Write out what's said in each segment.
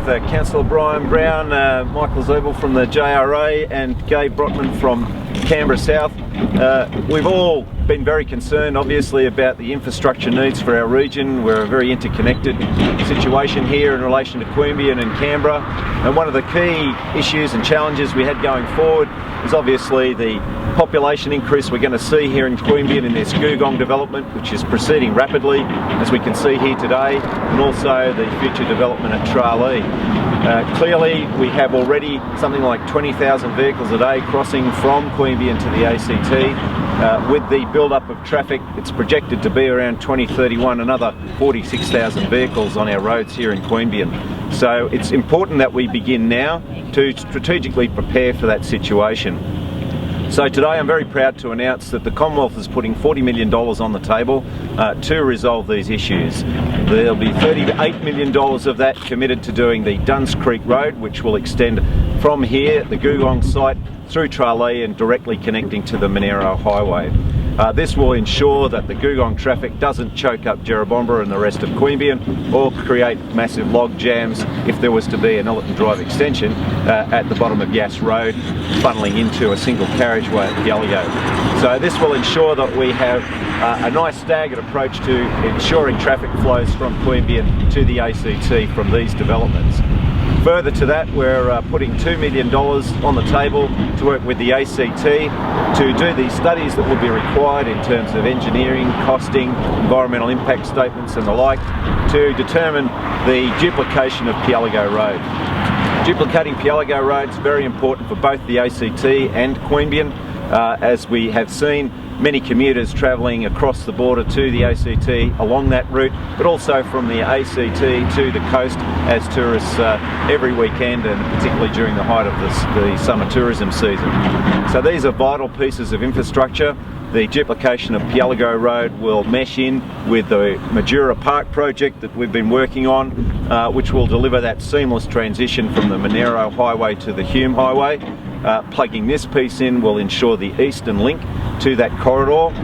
Councillor Brian Brown, Michael Zebel from the JRA and Gabe Brotman from Canberra South. We've all been very concerned obviously about the infrastructure needs for our region. We're a very interconnected situation here in relation to Queanbeyan and Canberra, and one of the key issues and challenges we had going forward is obviously the population increase we're going to see here in Queanbeyan in this Googong development, which is proceeding rapidly, as we can see here today, and also the future development at Tralee. Clearly we have already something like 20,000 vehicles a day crossing from Queanbeyan to the ACT. With the build-up of traffic, it's projected to be around 2031 another 46,000 vehicles on our roads here in Queanbeyan. So it's important that we begin now to strategically prepare for that situation. So today I'm very proud to announce that the Commonwealth is putting $40 million on the table to resolve these issues. There'll be $38 million of that committed to doing the Duns Creek Road, which will extend from here, the Googong site, through Tralee and directly connecting to the Monaro Highway. This will ensure that the Googong traffic doesn't choke up Jerrabomberra and the rest of Queanbeyan or create massive log jams if there was to be an Ellerton Drive extension at the bottom of Yass Road funneling into a single carriageway at Pialligo. So this will ensure that we have a nice staggered approach to ensuring traffic flows from Queanbeyan to the ACT from these developments. Further to that, we're putting $2 million on the table to work with the ACT to do the studies that will be required in terms of engineering, costing, environmental impact statements and the like, to determine the duplication of Pialligo Road. Duplicating Pialligo Road is very important for both the ACT and Queanbeyan, as we have seen many commuters travelling across the border to the ACT along that route, but also from the ACT to the coast as tourists every weekend, and particularly during the height of the summer tourism season. So these are vital pieces of infrastructure. The duplication of Pialligo Road will mesh in with the Majura Park project that we've been working on, which will deliver that seamless transition from the Monaro Highway to the Hume Highway. Plugging this piece in will ensure the eastern link to that corridor.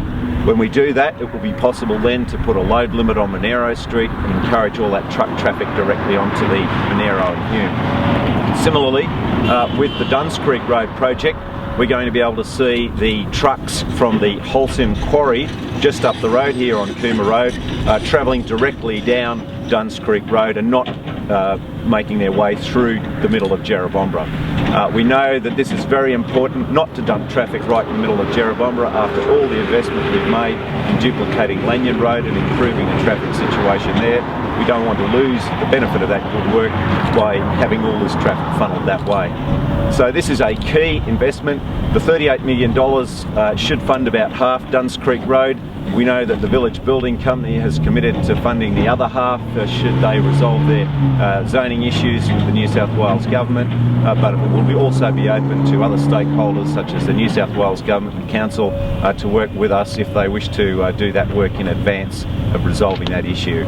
When we do that, it will be possible then to put a load limit on Monaro Street and encourage all that truck traffic directly onto the Monaro and Hume. Similarly, with the Duns Creek Road project, we're going to be able to see the trucks from the Holcim Quarry just up the road here on Cooma Road travelling directly down Duns Creek Road and not making their way through the middle of Jerrabomberra. We know that this is very important not to dump traffic right in the middle of Jerrabomberra after all the investment we've made in duplicating Lanyon Road and improving the traffic situation there. We don't want to lose the benefit of that good work by having all this traffic funneled that way. So this is a key investment. The $38 million should fund about half Duns Creek Road. We know that the Village Building Company has committed to funding the other half should they resolve their zoning issues with the New South Wales Government, but it will also be open to other stakeholders such as the New South Wales Government and Council to work with us if they wish to do that work in advance of resolving that issue.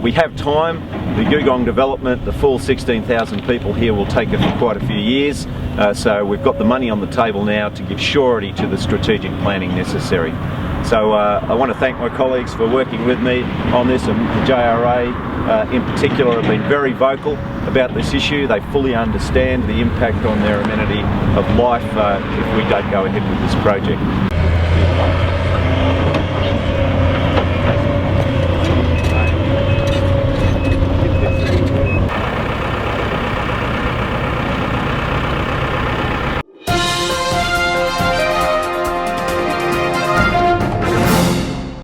We have time. The Googong development, the full 16,000 people here, will take it for quite a few years, so we've got the money on the table now to give surety to the strategic planning necessary. So I want to thank my colleagues for working with me on this, and the JRA in particular have been very vocal about this issue. They fully understand the impact on their amenity of life if we don't go ahead with this project.